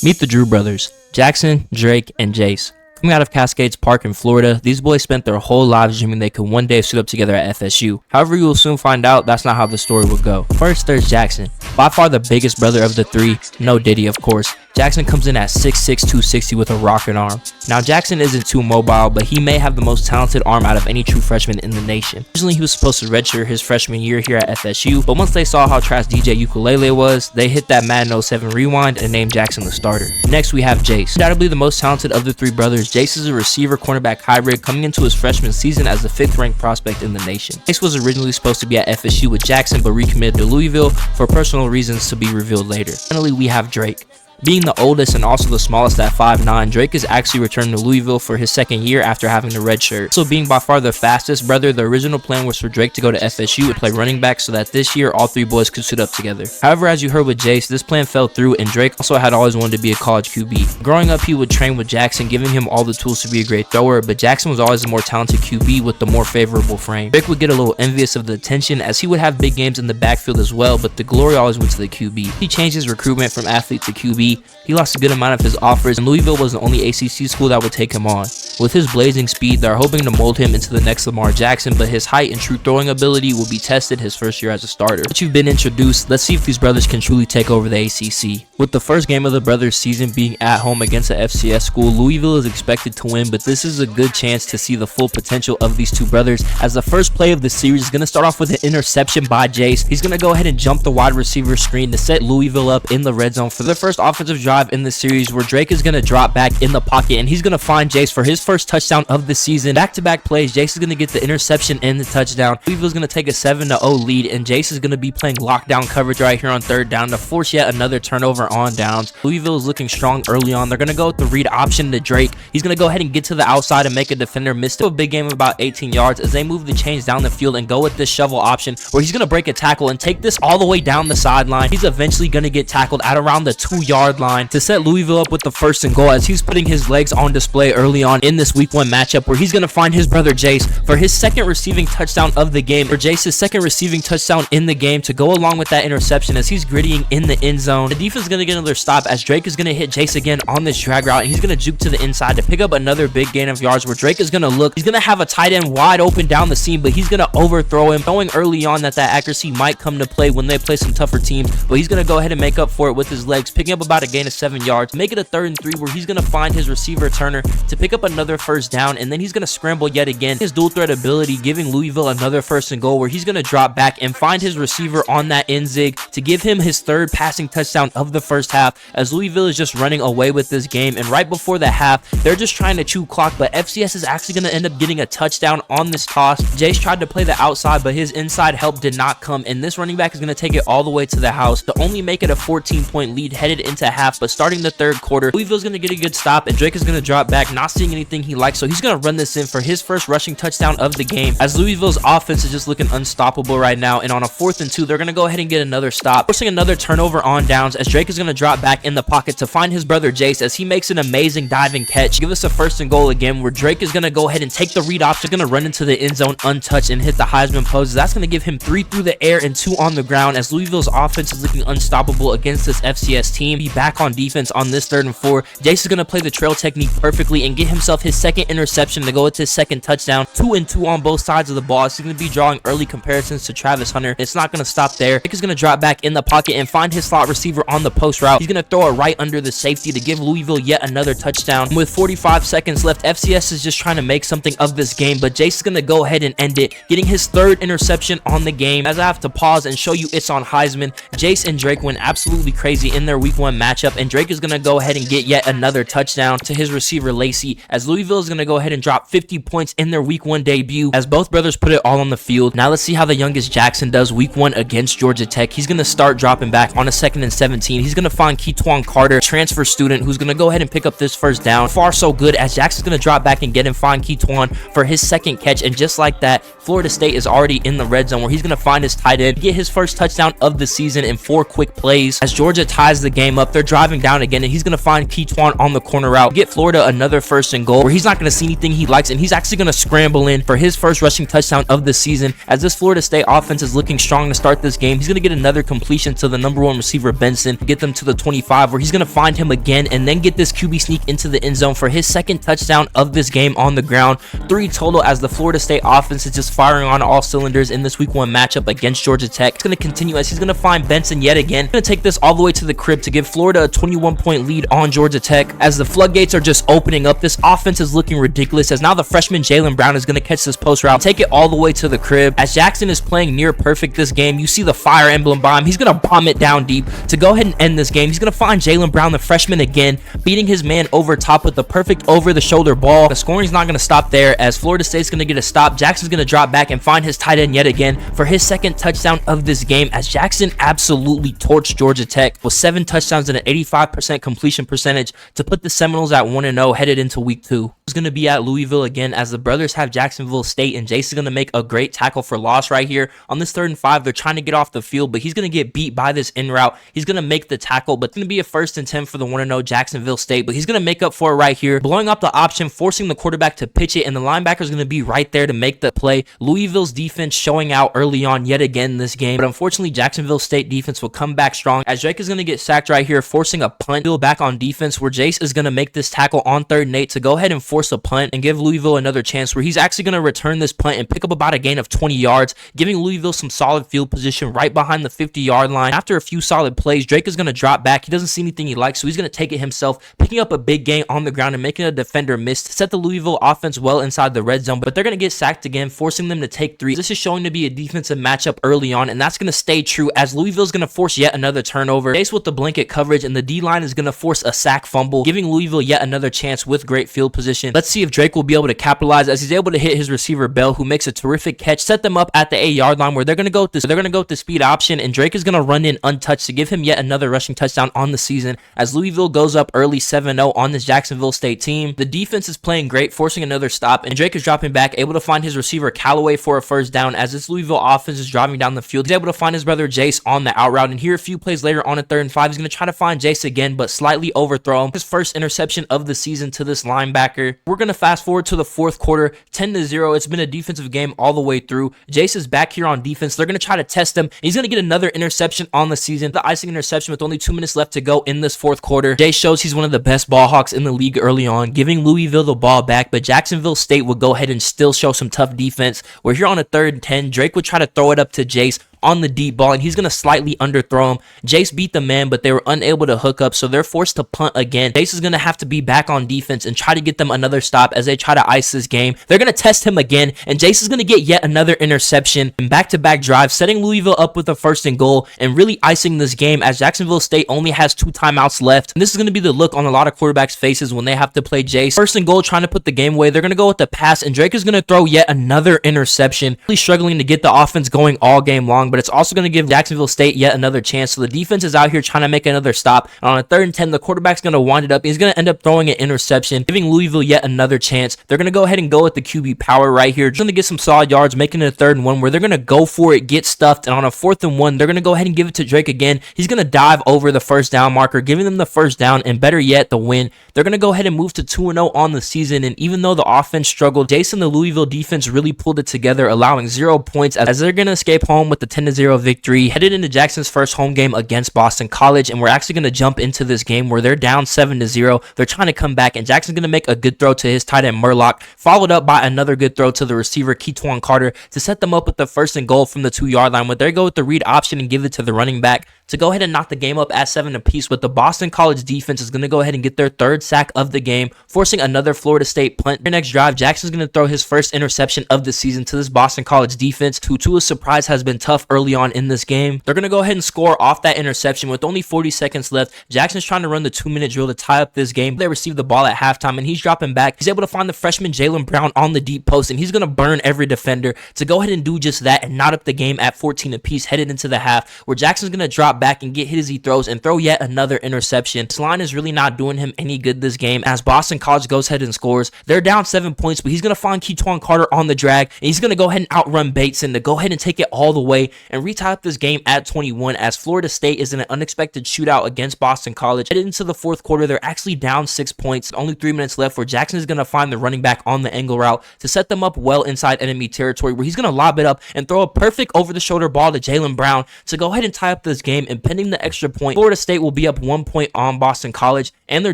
Meet the Drew brothers, Jackson, Drake, and Jace. Coming out of Cascades Park in Florida, these boys spent their whole lives dreaming they could one day suit up together at FSU. However, you will soon find out that's not how the story would go. First, there's Jackson, by far the biggest brother of the three, no Diddy of course. Jackson comes in at 6'6", 260 with a rocket arm. Now Jackson isn't too mobile, but he may have the most talented arm out of any true freshman in the nation. Originally he was supposed to redshirt his freshman year here at FSU, but once they saw how trash DJ Ukulele was, they hit that Madden 07 rewind and named Jackson the starter. Next we have Jace. Undoubtedly the most talented of the three brothers, Jace is a receiver cornerback hybrid coming into his freshman season as the 5th ranked prospect in the nation. Jace was originally supposed to be at FSU with Jackson but recommitted to Louisville for personal reasons to be revealed later. Finally we have Drake. Being the oldest and also the smallest at 5'9", Drake is actually returning to Louisville for his second year after having the redshirt. So being by far the fastest brother, the original plan was for Drake to go to FSU and play running back so that this year all three boys could suit up together. However, as you heard with Jace, this plan fell through and Drake also had always wanted to be a college QB. Growing up, he would train with Jackson, giving him all the tools to be a great thrower, but Jackson was always the more talented QB with the more favorable frame. Drake would get a little envious of the attention as he would have big games in the backfield as well, but the glory always went to the QB. He changed his recruitment from athlete to QB. He lost a good amount of his offers, and Louisville was the only ACC school that would take him on. With his blazing speed, they're hoping to mold him into the next Lamar Jackson, but his height and true throwing ability will be tested his first year as a starter. Now that you've been introduced, let's see if these brothers can truly take over the ACC. With the first game of the brothers' season being at home against a FCS school, Louisville is expected to win, but this is a good chance to see the full potential of these two brothers, as the first play of the series is going to start off with an interception by Jace. He's going to go ahead and jump the wide receiver screen to set Louisville up in the red zone for their first offensive drive in the series, where Drake is going to drop back in the pocket and he's going to find Jace for his first touchdown of the season. Back-to-back plays, Jace is going to get the interception and the touchdown. Louisville's going to take a 7-0 lead, and Jace is going to be playing lockdown coverage right here on third down to force yet another turnover on downs. Louisville is looking strong early on. They're going to go with the read option to Drake. He's going to go ahead and get to the outside and make a defender miss a big game of about 18 yards as they move the chains down the field and go with this shovel option where he's going to break a tackle and take this all the way down the sideline. He's eventually going to get tackled at around the 2-yard line to set Louisville up with the 1st and goal, as he's putting his legs on display early on in this week 1 matchup, where he's going to find his brother Jace for his second receiving touchdown of the game, for Jace's second receiving touchdown in the game to go along with that interception as he's grittying in the end zone. The defense is going to get another stop as Drake is going to hit Jace again on this drag route, and he's going to juke to the inside to pick up another big gain of yards, where Drake is going to look. He's going to have a tight end wide open down the seam, but he's going to overthrow him, knowing early on that accuracy might come to play when they play some tougher teams, but he's going to go ahead and make up for it with his legs, picking up about a gain of 7 yards, make it a 3rd and 3, where he's going to find his receiver Turner to pick up another first down, and then he's going to scramble yet again. His dual threat ability giving Louisville another 1st and goal, where he's going to drop back and find his receiver on that end zig to give him his 3rd passing touchdown of the first half, as Louisville is just running away with this game. And right before the half, they're just trying to chew clock, but FCS is actually going to end up getting a touchdown on this toss. Jace tried to play the outside, but his inside help did not come, and this running back is going to take it all the way to the house to only make it a 14-point lead headed into half. But starting the 3rd quarter, Louisville's going to get a good stop, and Drake is going to drop back, not seeing anything he likes, so he's going to run this in for his first rushing touchdown of the game, as Louisville's offense is just looking unstoppable right now. And on a 4th and 2, they're going to go ahead and get another stop, forcing another turnover on downs, as Drake is going to drop back in the pocket to find his brother Jace as he makes an amazing diving catch. Give us a 1st and goal again, where Drake is going to go ahead and take the read option, going to run into the end zone untouched and hit the Heisman pose. That's going to give him 3 through the air and 2 on the ground, as Louisville's offense is looking unstoppable against this FCS team. Be back on defense on this 3rd and 4. Jace is going to play the trail technique perfectly and get himself his 2nd interception to go with his 2nd touchdown. 2 and 2 on both sides of the ball. He's going to be drawing early comparisons to Travis Hunter. It's not going to stop there. Drake is going to drop back in the pocket and find his slot receiver on the post route. He's going to throw it right under the safety to give Louisville yet another touchdown. And with 45 seconds left, FCS is just trying to make something of this game, but Jace is going to go ahead and end it, getting his 3rd interception on the game. As I have to pause and show you it's on Heisman, Jace and Drake went absolutely crazy in their week 1 matchup, and Drake is going to go ahead and get yet another touchdown to his receiver Lacey, as Louisville is going to go ahead and drop 50 points in their week 1 debut, as both brothers put it all on the field. Now let's see how the youngest Jackson does week 1 against Georgia Tech. He's going to start dropping back on a 2nd and 17. He's going to find Keetwan Carter, transfer student, who's going to go ahead and pick up this first down. Far so good, as Jackson's going to drop back and get and find Keetwan for his 2nd catch, and just like that, Florida State is already in the red zone, where he's going to find his tight end, get his first touchdown of the season in 4 quick plays. As Georgia ties the game up, they're driving down again, and he's going to find Keetwan on the corner route, get Florida another 1st and goal. where he's not going to see anything he likes, and he's actually going to scramble in for his first rushing touchdown of the season. As this Florida State offense is looking strong to start this game, he's going to get another completion to the #1 receiver Benson, get them to the 25, where he's going to find him again and then get this QB sneak into the end zone for his second touchdown of this game on the ground. 3 total, as the Florida State offense is just firing on all cylinders in this week 1 matchup against Georgia Tech. It's going to continue as he's going to find Benson yet again. Going to take this all the way to the crib to give Florida a 21-point lead on Georgia Tech. As the floodgates are just opening up, this offense is looking ridiculous, as now the freshman Jalen Brown is going to catch this post route, take it all the way to the crib. As Jackson is playing near perfect this game, you see the fire emblem by him. He's going to bomb it down deep to go ahead and end this game. He's going to find Jalen Brown, the freshman, again, beating his man over top with the perfect over-the-shoulder ball. The scoring's not going to stop there, as Florida State's going to get a stop. Jackson's going to drop back and find his tight end yet again for his second touchdown of this game, as Jackson absolutely torched Georgia Tech with 7 touchdowns and an 85% completion percentage to put the Seminoles at 1-0 headed into week 2. It's going to be at Louisville again, as the brothers have Jacksonville State, and Jace is going to make a great tackle for loss right here on this 3rd and 5. They're trying to get off the field, but he's going to get beat by this in route. He's going to make the tackle, but it's going to be a 1st and 10 for the 1-0 Jacksonville State, but he's going to make up for it right here, blowing up the option, forcing the quarterback to pitch it, and the linebacker is going to be right there to make the play. Louisville's defense showing out early on yet again this game, but unfortunately Jacksonville State defense will come back strong, as Drake is going to get sacked right here, forcing a punt. Back on defense, where Jace is going to make this tackle on 3rd and 8 to go ahead and force a punt and give Louisville another chance, where he's actually going to return this punt and pick up about a gain of 20 yards, giving Louisville some solid field position right behind the 50-yard line. After a few solid plays, Drake is going to drop back. He doesn't see anything he likes, so he's going to take it himself, picking up a big gain on the ground and making a defender miss to set the Louisville offense well inside the red zone, but they're going to get sacked again, forcing them to take 3. This is showing to be a defensive matchup early on, and that's going to stay true, as Louisville's going to force yet another turnover. Jace with the blanket coverage, and the D-line is going to force a sack fumble, giving Louisville yet another chance with great field position. Let's see if Drake will be able to capitalize, as he's able to hit his receiver Bell, who makes a terrific catch, set them up at the 8-yard line, where they're going to go with the speed option, and Drake is going to run in untouched to give him yet another rushing touchdown on the season, as Louisville goes up early 7-0 on this Jacksonville State team. The defense is playing great, forcing another stop, and Drake is dropping back, able to find his receiver Callaway for a 1st down, as this Louisville offense is driving down the field. He's able to find his brother Jace on the out route, and here a few plays later on a 3rd and 5, he's going to try to find Jace again, but slightly overthrow him. His first interception of the season to this linebacker. We're going to fast forward to the 4th quarter, 10-0. It's been a defensive game all the way through. Jace is back here on defense. They're going to try to test him. He's going to get another interception on the season, the icing interception with only 2 minutes left to go in this 4th quarter. Jace shows he's one of the best ball hawks in the league early on, giving Louisville the ball back, but Jacksonville State will go ahead and still show some tough defense, where here on a 3rd and 10, Drake would try to throw it up to Jace on the deep ball, and he's going to slightly underthrow him. Jace beat the man, but they were unable to hook up, so they're forced to punt again. Jace is going to have to be back on defense and try to get them another stop as they try to ice this game. They're going to test him again, and Jace is going to get yet another interception and back-to-back drives, setting Louisville up with a 1st and goal and really icing this game, as Jacksonville State only has 2 timeouts left. And this is going to be the look on a lot of quarterbacks' faces when they have to play Jace. 1st and goal, trying to put the game away. They're going to go with the pass, and Drake is going to throw yet another interception, really struggling to get the offense going all game long, but it's also going to give Jacksonville State yet another chance. So the defense is out here trying to make another stop. And on a 3rd and 10, the quarterback's going to wind it up. He's going to end up throwing an interception, giving Louisville yet another chance. They're going to go ahead and go with the QB power right here. Just going to get some solid yards, making it a 3rd and 1, where they're going to go for it, get stuffed. And on a 4th and 1, they're going to go ahead and give it to Drake again. He's going to dive over the 1st down marker, giving them the 1st down, and better yet, the win. They're going to go ahead and move to 2-0 on the season. And even though the offense struggled, Jason, the Louisville defense really pulled it together, allowing 0 points as they're going to escape home with the 10-0 victory, headed into Jackson's first home game against Boston College. And we're actually going to jump into this game where they're down 7-0. They're trying to come back, and Jackson's going to make a good throw to his tight end Murlock, followed up by another good throw to the receiver Keetwan Carter to set them up with the 1st and goal from the 2-yard line, where they go with the read option and give it to the running back to go ahead and knock the game up at 7 apiece. With the Boston College defense is going to go ahead and get their 3rd sack of the game, forcing another Florida State punt. Their next drive, Jackson's going to throw his first interception of the season to this Boston College defense, who to a surprise has been tough early on in this game. They're going to go ahead and score off that interception with only 40 seconds left. Jackson's trying to run the 2-minute drill to tie up this game. They receive the ball at halftime, and he's dropping back. He's able to find the freshman Jalen Brown on the deep post, and he's going to burn every defender to go ahead and do just that and knot up the game at 14 apiece headed into the half, where Jackson's going to drop back and get hit as he throws and throw yet another interception. This line is really not doing him any good this game, as Boston College goes ahead and scores. They're down 7 points, but he's going to find Keetwan Carter on the drag, and he's going to go ahead and outrun Bateson to go ahead and take it all the way and retie up this game at 21 as Florida State is in an unexpected shootout against Boston College. Headed into the fourth quarter, they're actually down 6 points. Only 3 minutes left where Jackson is going to find the running back on the angle route to set them up well inside enemy territory, where he's going to lob it up and throw a perfect over-the-shoulder ball to Jaylen Brown to go ahead and tie up this game. And pending the extra point, Florida State will be up 1 point on Boston College, and their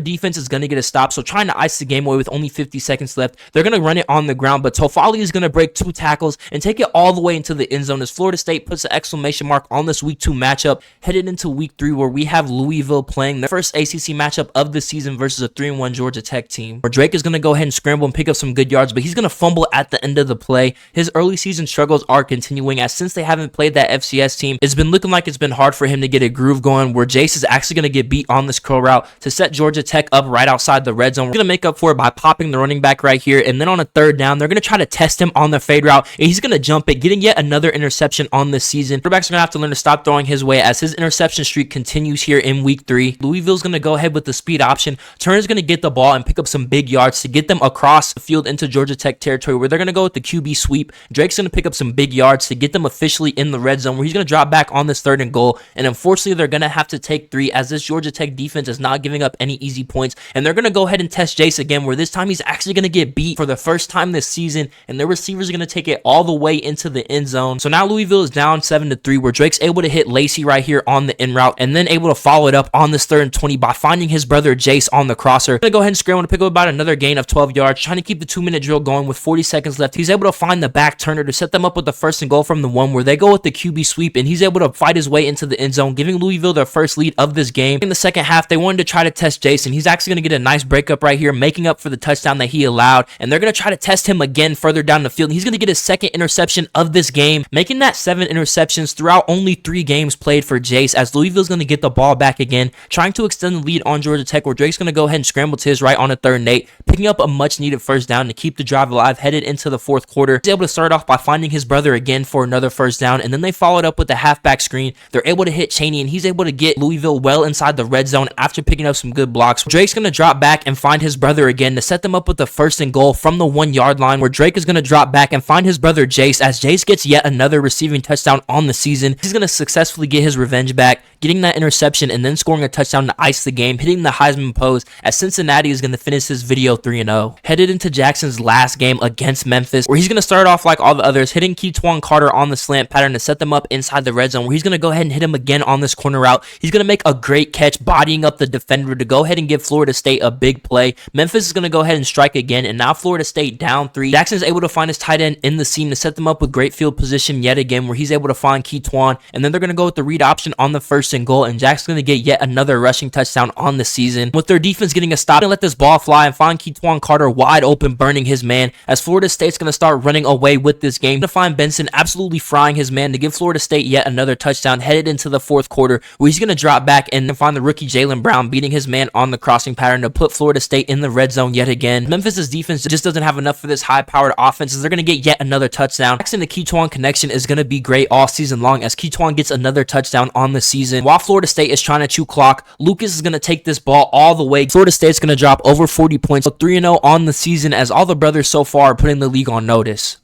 defense is going to get a stop. So trying to ice the game away with only 50 seconds left, they're going to run it on the ground, but Tofali is going to break 2 tackles and take it all the way into the end zone as Florida State puts an exclamation mark on this week 2 matchup, headed into week 3 where we have Louisville playing their first ACC matchup of the season versus a 3-1 Georgia Tech team, where Drake is going to go ahead and scramble and pick up some good yards, but he's going to fumble at the end of the play. His early season struggles are continuing, as since they haven't played that FCS team, it's been looking like it's been hard for him to get a groove going, where Jace is actually going to get beat on this curl route to set Georgia Tech up right outside the red zone. We're going to make up for it by popping the running back right here, and then on a third down, they're going to try to test him on the fade route, and he's going to jump it, getting yet another interception on this season. Quarterbacks are going to have to learn to stop throwing his way as his interception streak continues here in week 3. Louisville's going to go ahead with the speed option. Turner's going to get the ball and pick up some big yards to get them across the field into Georgia Tech territory, where they're going to go with the QB sweep. Drake's going to pick up some big yards to get them officially in the red zone, where he's going to drop back on this 3rd and goal. And unfortunately, they're going to have to take 3 as this Georgia Tech defense is not giving up any easy points. And they're going to go ahead and test Jace again, where this time he's actually going to get beat for the first time this season, and their receivers are going to take it all the way into the end zone. So now Louisville is down 7-3, where Drake's able to hit Lacey right here on the in route, and then able to follow it up on this 3rd and 20 by finding his brother Jace on the crosser. Going to go ahead and scramble to pick up about another gain of 12 yards, trying to keep the 2-minute drill going with 40 seconds left. He's able to find the back Turner to set them up with the 1st and goal from the 1, where they go with the QB sweep, and he's able to fight his way into the end zone, giving Louisville their first lead of this game. In the second half, they wanted to try to test Jace, and he's actually going to get a nice breakup right here, making up for the touchdown that he allowed, and they're going to try to test him again further down the field, and he's going to get his 2nd interception of this game, making that 7 interceptions throughout only 3 games played for Jace, as Louisville's going to get the ball back again, trying to extend the lead on Georgia Tech, where Drake's going to go ahead and scramble to his right on a 3rd and 8, picking up a much needed 1st down to keep the drive alive headed into the 4th quarter. He's able to start off by finding his brother again for another 1st down, and then they followed up with the halfback screen. They're able to hit Chaney, and he's able to get Louisville well inside the red zone after picking up some good blocks. Drake's going to drop back and find his brother again to set them up with the 1st and goal from the 1-yard line, where Drake is going to drop back and find his brother Jace, as Jace gets yet another receiving touchdown on the season. He's going to successfully get his revenge back, getting that interception and then scoring a touchdown to ice the game, hitting the Heisman pose, as Cincinnati is going to finish this video 3-0. Headed into Jackson's last game against Memphis, where he's going to start off like all the others, hitting Keetwan Carter on the slant pattern to set them up inside the red zone, where he's going to go ahead and hit him again on this corner route. He's going to make a great catch, bodying up the defender to go ahead and give Florida State a big play. Memphis is going to go ahead and strike again, and now Florida State down 3. Jackson is able to find his tight end in the seam to set them up with great field position yet again, where he's able to find Keetwan, and then they're going to go with the read option on the 1st and goal, and Jackson's going to get yet another rushing touchdown on the season, with their defense getting a stop and let this ball fly and find Keetwan Carter wide open, burning his man, as Florida State's going to start running away with this game. To find Benson absolutely frying his man to give Florida State yet another touchdown headed into the 4th quarter, where he's going to drop back and then find the rookie Jaylen Brown beating his man on the crossing pattern to put Florida State in the red zone yet again. Memphis's defense just doesn't have enough for this high-powered offense, as they're going to get yet another touchdown. Jackson to Keetwan connection is going to be great all season long, as Keetwan gets another touchdown on the season. While Florida State is trying to chew clock, Lucas is going to take this ball all the way. Florida State's going to drop over 40 points, so 3-0 on the season, as all the brothers so far are putting the league on notice.